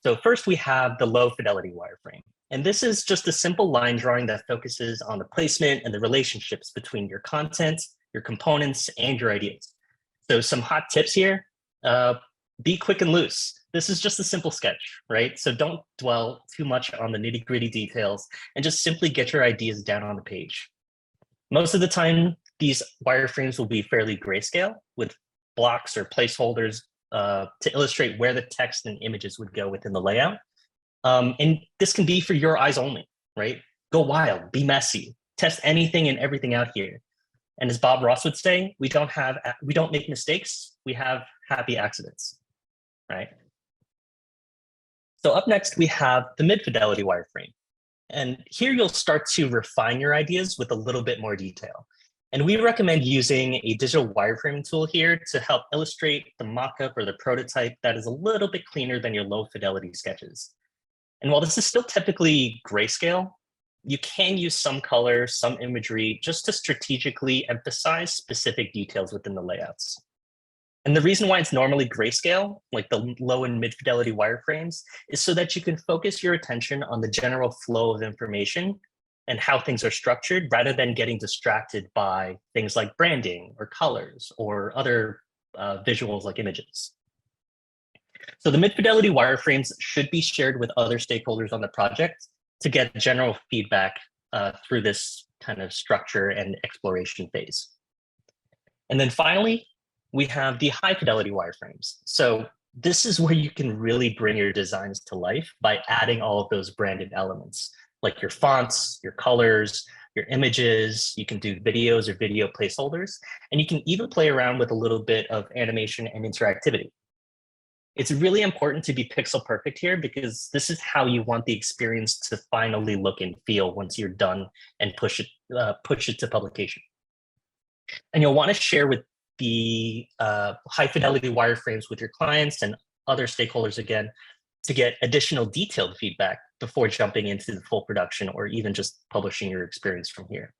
So first we have the low fidelity wireframe. And this is just a simple line drawing that focuses on the placement and the relationships between your content, your components, and your ideas. So some hot tips here, be quick and loose. This is just a simple sketch, right? So don't dwell too much on the nitty-gritty details and just simply get your ideas down on the page. Most of the time, these wireframes will be fairly grayscale with blocks or placeholders to illustrate where the text and images would go within the layout. And this can be for your eyes only, right? Go wild, be messy, test anything and everything out here. And as Bob Ross would say, we don't make mistakes, we have happy accidents, right? So up next, we have the mid-fidelity wireframe. And here you'll start to refine your ideas with a little bit more detail. And we recommend using a digital wireframing tool here to help illustrate the mockup or the prototype that is a little bit cleaner than your low fidelity sketches. And while this is still typically grayscale, you can use some color, some imagery, just to strategically emphasize specific details within the layouts. And the reason why it's normally grayscale, like the low and mid fidelity wireframes, is so that you can focus your attention on the general flow of information and how things are structured rather than getting distracted by things like branding or colors or other visuals like images. So the mid-fidelity wireframes should be shared with other stakeholders on the project to get general feedback through this kind of structure and exploration phase. And then finally, we have the high fidelity wireframes. So this is where you can really bring your designs to life by adding all of those branded elements, like your fonts, your colors, your images. You can do videos or video placeholders, and you can even play around with a little bit of animation and interactivity. It's really important to be pixel perfect here because this is how you want the experience to finally look and feel once you're done and push it to publication. And you'll want to share with the high fidelity wireframes with your clients and other stakeholders again to get additional detailed feedback before jumping into the full production or even just publishing your experience from here.